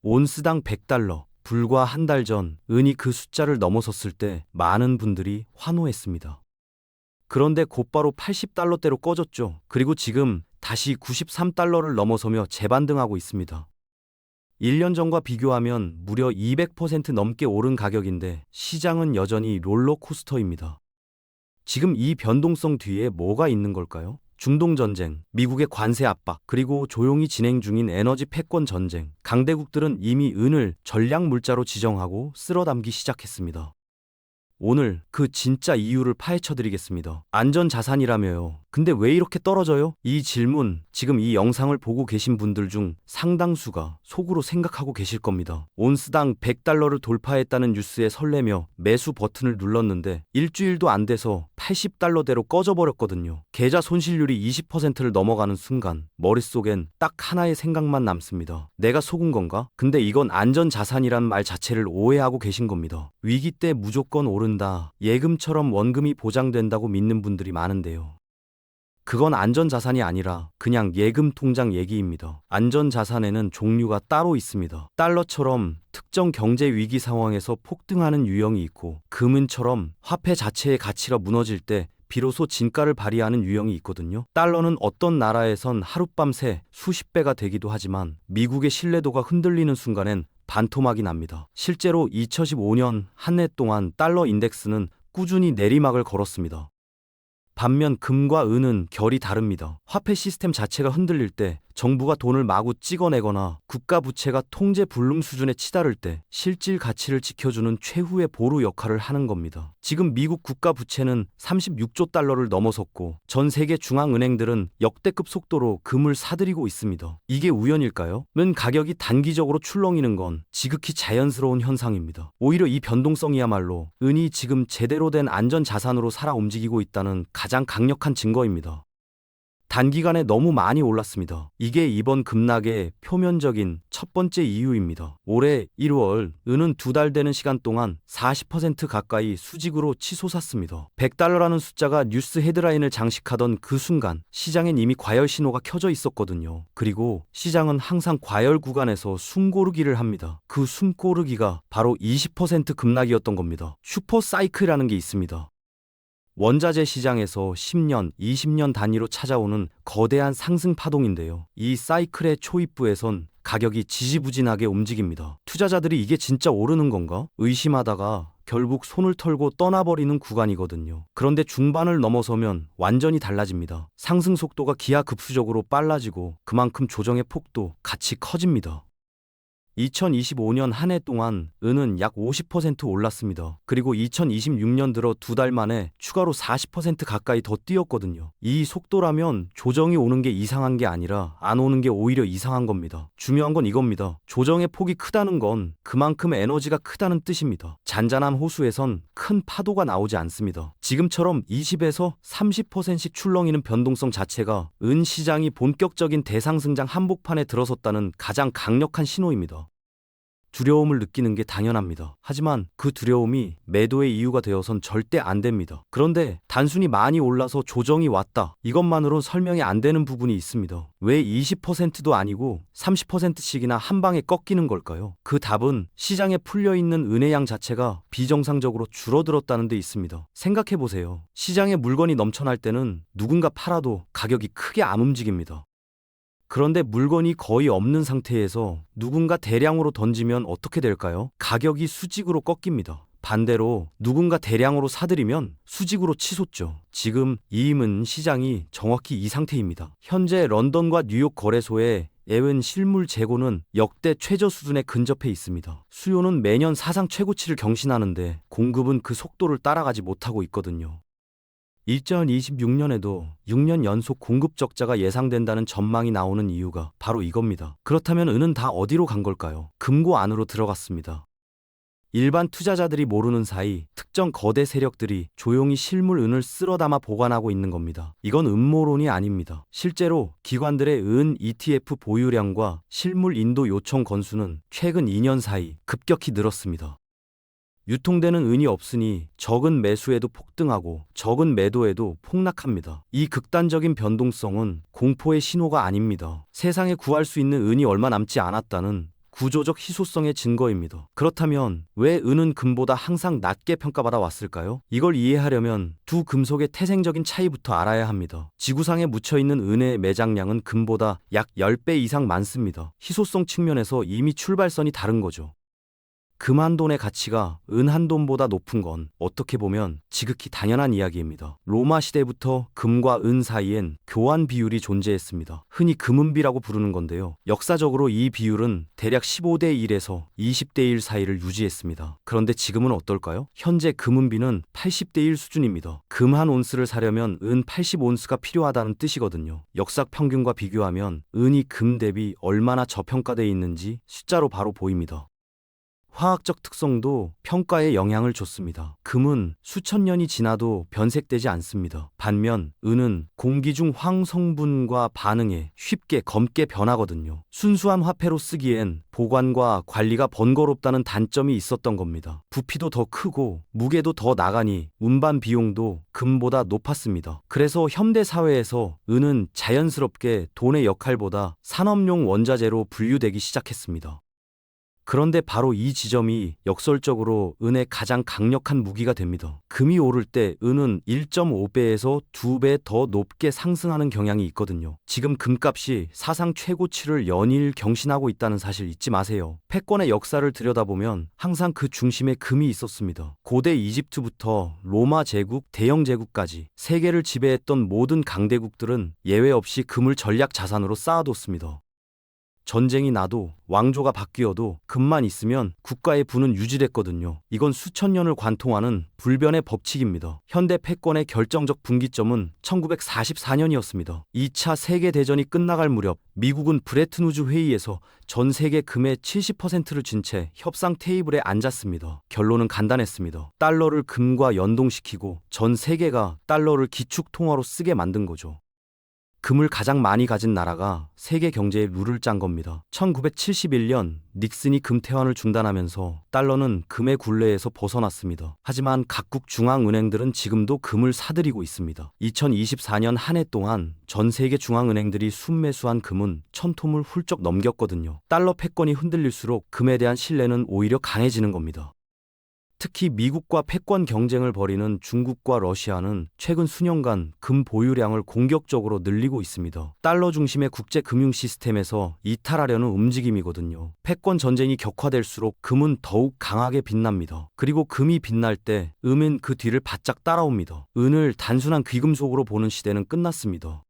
온스당 100달러. 불과 한 달 전 은이 그 숫자를 넘어섰을 때 많은 분들이 환호했습니다. 그런데 곧바로 80달러대로 꺼졌죠. 그리고 지금 다시 93달러를 넘어서며 재반등하고 있습니다. 1년 전과 비교하면 무려 200% 넘게 오른 가격인데 시장은 여전히 롤러코스터입니다. 지금 이 변동성 뒤에 뭐가 있는 걸까요? 중동 전쟁, 미국의 관세 압박, 그리고 조용히 진행 중인 에너지 패권 전쟁. 강대국들은 이미 은을 전략 물자로 지정하고 쓸어담기 시작했습니다. 오늘 그 진짜 이유를 파헤쳐 드리겠습니다. 안전 자산이라며요. 근데 왜 이렇게 떨어져요? 이 질문, 지금 이 영상을 보고 계신 분들 중 상당수가 속으로 생각하고 계실 겁니다. 온스당 100달러를 돌파했다는 뉴스에 설레며 매수 버튼을 눌렀는데 일주일도 안 돼서 80달러대로 꺼져버렸거든요. 계좌 손실률이 20%를 넘어가는 순간 머릿속엔 딱 하나의 생각만 남습니다. 내가 속은 건가? 근데 이건 안전 자산이란 말 자체를 오해하고 계신 겁니다. 위기 때 무조건 오른다. 예금처럼 원금이 보장된다고 믿는 분들이 많은데요. 그건 안전자산이 아니라 그냥 예금 통장 얘기입니다. 안전자산에는 종류가 따로 있습니다. 달러처럼 특정 경제 위기 상황에서 폭등하는 유형이 있고, 금은처럼 화폐 자체의 가치가 무너질 때 비로소 진가를 발휘하는 유형이 있거든요. 달러는 어떤 나라에선 하룻밤 새 수십 배가 되기도 하지만 미국의 신뢰도가 흔들리는 순간엔 반토막이 납니다. 실제로 2015년 한 해 동안 달러 인덱스는 꾸준히 내리막을 걸었습니다. 반면 금과 은은 결이 다릅니다. 화폐 시스템 자체가 흔들릴 때, 정부가 돈을 마구 찍어내거나 국가 부채가 통제 불능 수준에 치달을 때 실질 가치를 지켜주는 최후의 보루 역할을 하는 겁니다. 지금 미국 국가 부채는 36조 달러를 넘어섰고 전 세계 중앙은행들은 역대급 속도로 금을 사들이고 있습니다. 이게 우연일까요? 은 가격이 단기적으로 출렁이는 건 지극히 자연스러운 현상입니다. 오히려 이 변동성이야말로 은이 지금 제대로 된 안전 자산으로 살아 움직이고 있다는 가장 강력한 증거입니다. 단기간에 너무 많이 올랐습니다. 이게 이번 급락의 표면적인 첫 번째 이유입니다. 올해 1월 은은 2달 되는 시간 동안 40% 가까이 수직으로 치솟았습니다. 100달러라는 숫자가 뉴스 헤드라인을 장식하던 그 순간 시장엔 이미 과열 신호가 켜져 있었거든요. 그리고 시장은 항상 과열 구간에서 숨고르기를 합니다. 그 숨고르기가 바로 20% 급락이었던 겁니다. 슈퍼 사이클이라는 게 있습니다. 원자재 시장에서 10년, 20년 단위로 찾아오는 거대한 상승 파동인데요. 이 사이클의 초입부에선 가격이 지지부진하게 움직입니다. 투자자들이 이게 진짜 오르는 건가? 의심하다가 결국 손을 털고 떠나버리는 구간이거든요. 그런데 중반을 넘어서면 완전히 달라집니다. 상승 속도가 기하급수적으로 빨라지고 그만큼 조정의 폭도 같이 커집니다. 2025년 한 해 동안 은은 약 50% 올랐습니다. 그리고 2026년 들어 2달 만에 추가로 40% 가까이 더 뛰었거든요. 이 속도라면 조정이 오는 게 이상한 게 아니라 안 오는 게 오히려 이상한 겁니다. 중요한 건 이겁니다. 조정의 폭이 크다는 건 그만큼 에너지가 크다는 뜻입니다. 잔잔한 호수에선 큰 파도가 나오지 않습니다. 지금처럼 20에서 30%씩 출렁이는 변동성 자체가 은 시장이 본격적인 대상승장 한복판에 들어섰다는 가장 강력한 신호입니다. 두려움을 느끼는 게 당연합니다. 하지만 그 두려움이 매도의 이유가 되어선 절대 안 됩니다. 그런데 단순히 많이 올라서 조정이 왔다, 이것만으론 설명이 안 되는 부분이 있습니다. 왜 20%도 아니고 30%씩이나 한 방에 꺾이는 걸까요? 그 답은 시장에 풀려있는 은의 양 자체가 비정상적으로 줄어들었다는 데 있습니다. 생각해보세요. 시장에 물건이 넘쳐날 때는 누군가 팔아도 가격이 크게 안 움직입니다. 그런데 물건이 거의 없는 상태에서 누군가 대량으로 던지면 어떻게 될까요? 가격이 수직으로 꺾입니다. 반대로 누군가 대량으로 사들이면 수직으로 치솟죠. 지금 이은 시장이 정확히 이 상태입니다. 현재 런던과 뉴욕 거래소의 애은 실물 재고는 역대 최저 수준에 근접해 있습니다. 수요는 매년 사상 최고치를 경신하는데 공급은 그 속도를 따라가지 못하고 있거든요. 2026년에도 6년 연속 공급 적자가 예상된다는 전망이 나오는 이유가 바로 이겁니다. 그렇다면 은은 다 어디로 간 걸까요? 금고 안으로 들어갔습니다. 일반 투자자들이 모르는 사이 특정 거대 세력들이 조용히 실물 은을 쓸어 담아 보관하고 있는 겁니다. 이건 음모론이 아닙니다. 실제로 기관들의 은 ETF 보유량과 실물 인도 요청 건수는 최근 2년 사이 급격히 늘었습니다. 유통되는 은이 없으니 적은 매수에도 폭등하고 적은 매도에도 폭락합니다. 이 극단적인 변동성은 공포의 신호가 아닙니다. 세상에 구할 수 있는 은이 얼마 남지 않았다는 구조적 희소성의 증거입니다. 그렇다면 왜 은은 금보다 항상 낮게 평가받아 왔을까요? 이걸 이해하려면 두 금속의 태생적인 차이부터 알아야 합니다. 지구상에 묻혀있는 은의 매장량은 금보다 약 10배 이상 많습니다. 희소성 측면에서 이미 출발선이 다른 거죠. 금 한 돈의 가치가 은 한 돈보다 높은 건 어떻게 보면 지극히 당연한 이야기입니다. 로마 시대부터 금과 은 사이엔 교환 비율이 존재했습니다. 흔히 금은비라고 부르는 건데요. 역사적으로 이 비율은 대략 15대 1에서 20대 1 사이를 유지했습니다. 그런데 지금은 어떨까요? 현재 금은비는 80대 1 수준입니다. 금 한 온스를 사려면 은 80온스가 필요하다는 뜻이거든요. 역사 평균과 비교하면 은이 금 대비 얼마나 저평가되어 있는지 숫자로 바로 보입니다. 화학적 특성도 평가에 영향을 줬습니다. 금은 수천 년이 지나도 변색되지 않습니다. 반면 은은 공기 중 황 성분과 반응해 쉽게 검게 변하거든요. 순수한 화폐로 쓰기엔 보관과 관리가 번거롭다는 단점이 있었던 겁니다. 부피도 더 크고 무게도 더 나가니 운반 비용도 금보다 높았습니다. 그래서 현대 사회에서 은은 자연스럽게 돈의 역할보다 산업용 원자재로 분류되기 시작했습니다. 그런데 바로 이 지점이 역설적으로 은의 가장 강력한 무기가 됩니다. 금이 오를 때 은은 1.5배에서 2배 더 높게 상승하는 경향이 있거든요. 지금 금값이 사상 최고치를 연일 경신하고 있다는 사실 잊지 마세요. 패권의 역사를 들여다보면 항상 그 중심에 금이 있었습니다. 고대 이집트부터 로마 제국, 대영 제국까지 세계를 지배했던 모든 강대국들은 예외 없이 금을 전략 자산으로 쌓아뒀습니다. 전쟁이 나도 왕조가 바뀌어도 금만 있으면 국가의 부는 유지됐거든요. 이건 수천 년을 관통하는 불변의 법칙입니다. 현대 패권의 결정적 분기점은 1944년이었습니다. 2차 세계대전이 끝나갈 무렵 미국은 브레튼 우즈 회의에서 전 세계 금의 70%를 쥔 채 협상 테이블에 앉았습니다. 결론은 간단했습니다. 달러를 금과 연동시키고 전 세계가 달러를 기축통화로 쓰게 만든 거죠. 금을 가장 많이 가진 나라가 세계 경제의 룰을 짠 겁니다. 1971년 닉슨이 금 태환을 중단하면서 달러는 금의 굴레에서 벗어났습니다. 하지만 각국 중앙은행들은 지금도 금을 사들이고 있습니다. 2024년 한 해 동안 전 세계 중앙은행들이 순매수한 금은 1000톰을 훌쩍 넘겼거든요. 달러 패권이 흔들릴수록 금에 대한 신뢰는 오히려 강해지는 겁니다. 특히 미국과 패권 경쟁을 벌이는 중국과 러시아는 최근 수년간 금 보유량을 공격적으로 늘리고 있습니다. 달러 중심의 국제 금융 시스템에서 이탈하려는 움직임이거든요. 패권 전쟁이 격화될수록 금은 더욱 강하게 빛납니다. 그리고 금이 빛날 때 은은 그 뒤를 바짝 따라옵니다. 은을 단순한 귀금속으로 보는 시대는 끝났습니다.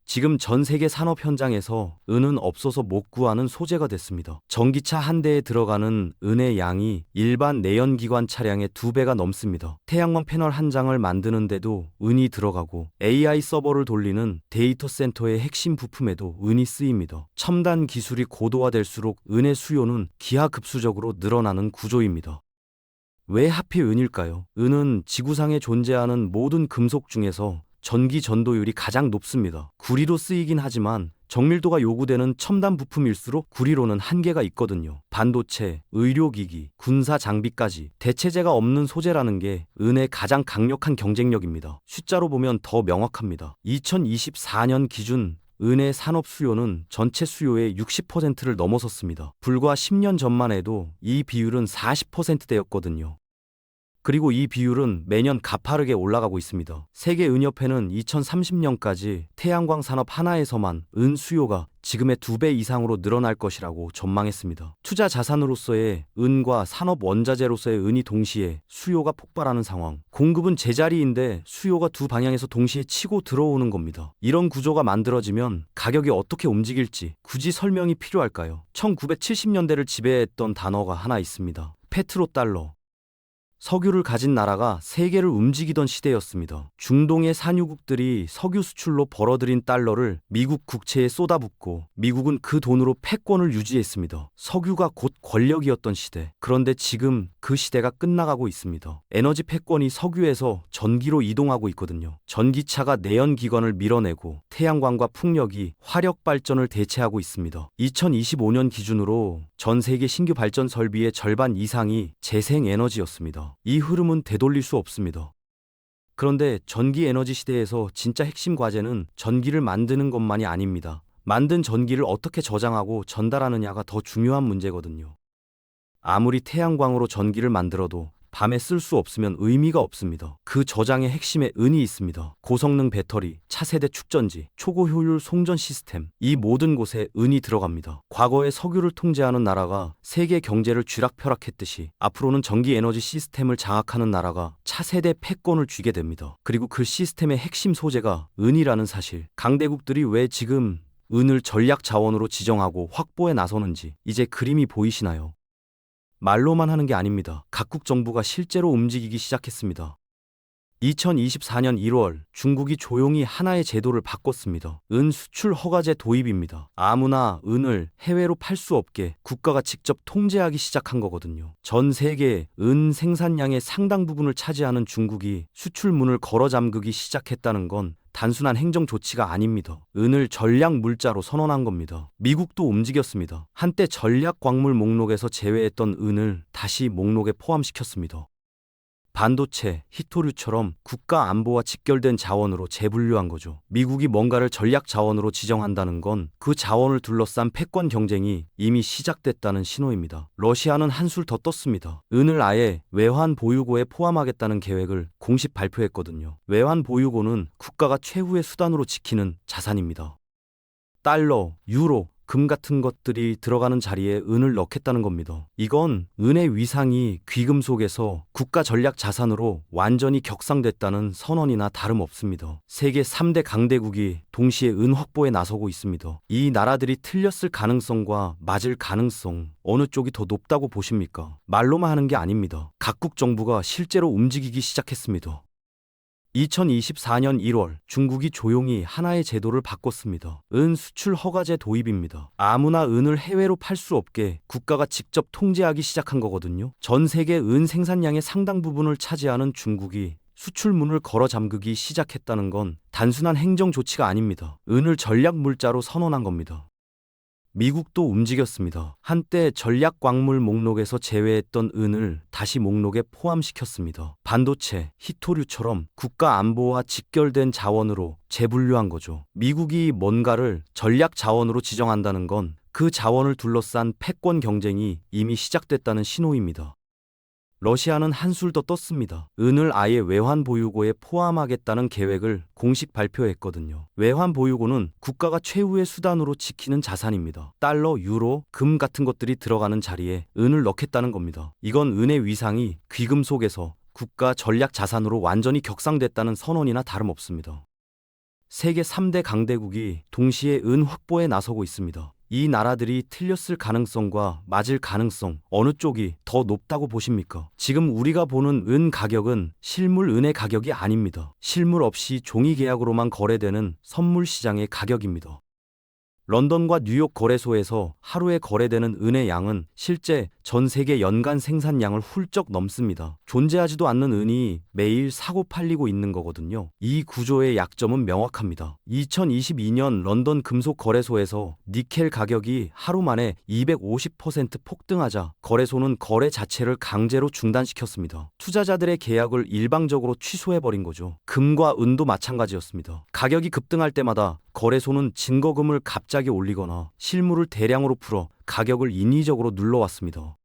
지금 전 세계 산업 현장에서 은은 없어서 못 구하는 소재가 됐습니다. 전기차 한 대에 들어가는 은의 양이 일반 내연기관 차량의 2배가 넘습니다. 태양광 패널 한 장을 만드는데도 은이 들어가고 AI 서버를 돌리는 데이터 센터의 핵심 부품에도 은이 쓰입니다. 첨단 기술이 고도화될수록 은의 수요는 기하급수적으로 늘어나는 구조입니다. 왜 하필 은일까요? 은은 지구상에 존재하는 모든 금속 중에서 전기 전도율이 가장 높습니다. 구리로 쓰이긴 하지만 정밀도가 요구되는 첨단 부품일수록 구리로는 한계가 있거든요. 반도체, 의료기기, 군사 장비까지 대체제가 없는 소재라는 게 은의 가장 강력한 경쟁력입니다. 숫자로 보면 더 명확합니다. 2024년 기준 은의 산업 수요는 전체 수요의 60%를 넘어섰습니다. 불과 10년 전만 해도 이 비율은 40%대였거든요. 그리고 이 비율은 매년 가파르게 올라가고 있습니다. 세계은협회는 2030년까지 태양광 산업 하나에서만 은 수요가 지금의 2배 이상으로 늘어날 것이라고 전망했습니다. 투자 자산으로서의 은과 산업 원자재로서의 은이 동시에 수요가 폭발하는 상황. 공급은 제자리인데 수요가 두 방향에서 동시에 치고 들어오는 겁니다. 이런 구조가 만들어지면 가격이 어떻게 움직일지 굳이 설명이 필요할까요? 1970년대를 지배했던 단어가 하나 있습니다. 페트로달러. 석유를 가진 나라가 세계를 움직이던 시대였습니다. 중동의 산유국들이 석유 수출로 벌어들인 달러를 미국 국채에 쏟아붓고 미국은 그 돈으로 패권을 유지했습니다. 석유가 곧 권력이었던 시대. 그런데 지금 그 시대가 끝나가고 있습니다. 에너지 패권이 석유에서 전기로 이동하고 있거든요. 전기차가 내연기관을 밀어내고 태양광과 풍력이 화력 발전을 대체하고 있습니다. 2025년 기준으로 전 세계 신규 발전 설비의 절반 이상이 재생에너지였습니다. 이 흐름은 되돌릴 수 없습니다. 그런데 전기 에너지 시대에서 진짜 핵심 과제는 전기를 만드는 것만이 아닙니다. 만든 전기를 어떻게 저장하고 전달하느냐가 더 중요한 문제거든요. 아무리 태양광으로 전기를 만들어도 밤에 쓸 수 없으면 의미가 없습니다. 그 저장의 핵심에 은이 있습니다. 고성능 배터리, 차세대 축전지, 초고효율 송전 시스템, 이 모든 곳에 은이 들어갑니다. 과거에 석유를 통제하는 나라가 세계 경제를 쥐락펴락했듯이 앞으로는 전기 에너지 시스템을 장악하는 나라가 차세대 패권을 쥐게 됩니다. 그리고 그 시스템의 핵심 소재가 은이라는 사실. 강대국들이 왜 지금 은을 전략 자원으로 지정하고 확보에 나서는지 이제 그림이 보이시나요? 말로만 하는 게 아닙니다. 각국 정부가 실제로 움직이기 시작했습니다. 2024년 1월 중국이 조용히 하나의 제도를 바꿨습니다. 은 수출 허가제 도입입니다. 아무나 은을 해외로 팔 수 없게 국가가 직접 통제하기 시작한 거거든요. 전 세계 은 생산량의 상당 부분을 차지하는 중국이 수출문을 걸어 잠그기 시작했다는 건 단순한 행정 조치가 아닙니다. 은을 전략 물자로 선언한 겁니다. 미국도 움직였습니다. 한때 전략 광물 목록에서 제외했던 은을 다시 목록에 포함시켰습니다. 반도체, 히토류처럼 국가 안보와 직결된 자원으로 재분류한 거죠. 미국이 뭔가를 전략 자원으로 지정한다는 건 그 자원을 둘러싼 패권 경쟁이 이미 시작됐다는 신호입니다. 러시아는 한술 더 떴습니다. 은을 아예 외환 보유고에 포함하겠다는 계획을 공식 발표했거든요. 외환 보유고는 국가가 최후의 수단으로 지키는 자산입니다. 달러, 유로, 금 같은 것들이 들어가는 자리에 은을 넣겠다는 겁니다. 이건 은의 위상이 귀금속에서 국가 전략 자산으로 완전히 격상됐다는 선언이나 다름없습니다. 세계 3대 강대국이 동시에 은 확보에 나서고 있습니다. 이 나라들이 틀렸을 가능성과 맞을 가능성, 어느 쪽이 더 높다고 보십니까? 말로만 하는 게 아닙니다. 각국 정부가 실제로 움직이기 시작했습니다. 2024년 1월 중국이 조용히 하나의 제도를 바꿨습니다. 은 수출 허가제 도입입니다. 아무나 은을 해외로 팔 수 없게 국가가 직접 통제하기 시작한 거거든요. 전 세계 은 생산량의 상당 부분을 차지하는 중국이 수출문을 걸어 잠그기 시작했다는 건 단순한 행정 조치가 아닙니다. 은을 전략 물자로 선언한 겁니다. 미국도 움직였습니다. 한때 전략 광물 목록에서 제외했던 은을 다시 목록에 포함시켰습니다. 반도체, 히토류처럼 국가 안보와 직결된 자원으로 재분류한 거죠. 미국이 뭔가를 전략 자원으로 지정한다는 건 그 자원을 둘러싼 패권 경쟁이 이미 시작됐다는 신호입니다. 러시아는 한술 더 떴습니다. 은을 아예 외환 보유고에 포함하겠다는 계획을 공식 발표했거든요. 외환 보유고는 국가가 최후의 수단으로 지키는 자산입니다. 달러, 유로, 금 같은 것들이 들어가는 자리에 은을 넣겠다는 겁니다. 이건 은의 위상이 귀금속에서 국가 전략 자산으로 완전히 격상됐다는 선언이나 다름없습니다. 세계 3대 강대국이 동시에 은 확보에 나서고 있습니다. 이 나라들이 틀렸을 가능성과 맞을 가능성, 어느 쪽이 더 높다고 보십니까? 지금 우리가 보는 은 가격은 실물 은의 가격이 아닙니다. 실물 없이 종이 계약으로만 거래되는 선물 시장의 가격입니다. 런던과 뉴욕 거래소에서 하루에 거래되는 은의 양은 실제 전 세계 연간 생산량을 훌쩍 넘습니다. 존재하지도 않는 은이 매일 사고 팔리고 있는 거거든요. 이 구조의 약점은 명확합니다. 2022년 런던 금속 거래소에서 니켈 가격이 하루 만에 250% 폭등하자 거래소는 거래 자체를 강제로 중단시켰습니다. 투자자들의 계약을 일방적으로 취소해버린 거죠. 금과 은도 마찬가지였습니다. 가격이 급등할 때마다 거래소는 증거금을 갑자기 올리거나 실물을 대량으로 풀어 가격을 인위적으로 눌러왔습니다.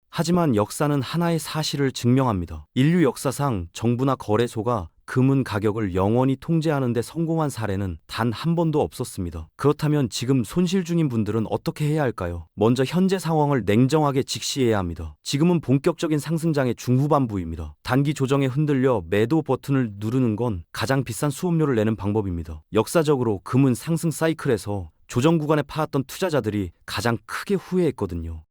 하지만 역사는 하나의 사실을 증명합니다. 인류 역사상 정부나 거래소가 금은 가격을 영원히 통제하는 데 성공한 사례는 단 한 번도 없었습니다. 그렇다면 지금 손실 중인 분들은 어떻게 해야 할까요? 먼저 현재 상황을 냉정하게 직시해야 합니다. 지금은 본격적인 상승장의 중후반부입니다. 단기 조정에 흔들려 매도 버튼을 누르는 건 가장 비싼 수업료를 내는 방법입니다. 역사적으로 금은 상승 사이클에서 조정 구간에 팔았던 투자자들이 가장 크게 후회했거든요.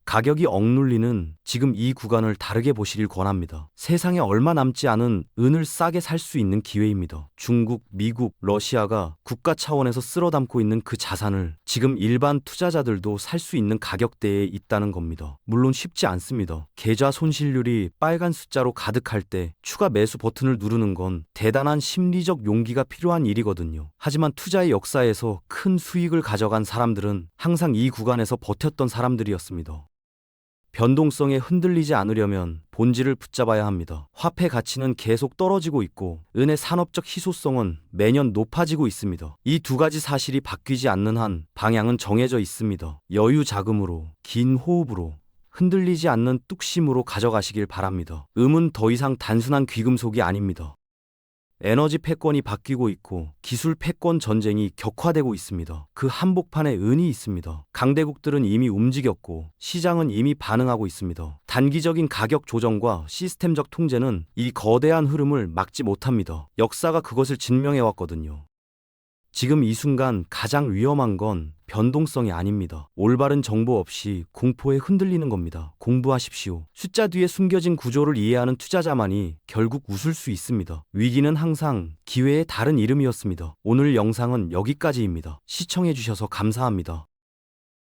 가격이 억눌리는 지금 이 구간을 다르게 보시길 권합니다. 세상에 얼마 남지 않은 은을 싸게 살 수 있는 기회입니다. 중국, 미국, 러시아가 국가 차원에서 쓸어 담고 있는 그 자산을 지금 일반 투자자들도 살 수 있는 가격대에 있다는 겁니다. 물론 쉽지 않습니다. 계좌 손실률이 빨간 숫자로 가득할 때 추가 매수 버튼을 누르는 건 대단한 심리적 용기가 필요한 일이거든요. 하지만 투자의 역사에서 큰 수익을 가져간 사람들은 항상 이 구간에서 버텼던 사람들이었습니다. 변동성에 흔들리지 않으려면 본질을 붙잡아야 합니다. 화폐 가치는 계속 떨어지고 있고 은의 산업적 희소성은 매년 높아지고 있습니다. 이 두 가지 사실이 바뀌지 않는 한 방향은 정해져 있습니다. 여유 자금으로, 긴 호흡으로, 흔들리지 않는 뚝심으로 가져가시길 바랍니다. 음은 더 이상 단순한 귀금속이 아닙니다. 에너지 패권이 바뀌고 있고 기술 패권 전쟁이 격화되고 있습니다. 그 한복판에 은이 있습니다. 강대국들은 이미 움직였고 시장은 이미 반응하고 있습니다. 단기적인 가격 조정과 시스템적 통제는 이 거대한 흐름을 막지 못합니다. 역사가 그것을 증명해왔거든요. 지금 이 순간 가장 위험한 건 변동성이 아닙니다. 올바른 정보 없이 공포에 흔들리는 겁니다. 공부하십시오. 숫자 뒤에 숨겨진 구조를 이해하는 투자자만이 결국 웃을 수 있습니다. 위기는 항상 기회의 다른 이름이었습니다. 오늘 영상은 여기까지입니다. 시청해주셔서 감사합니다.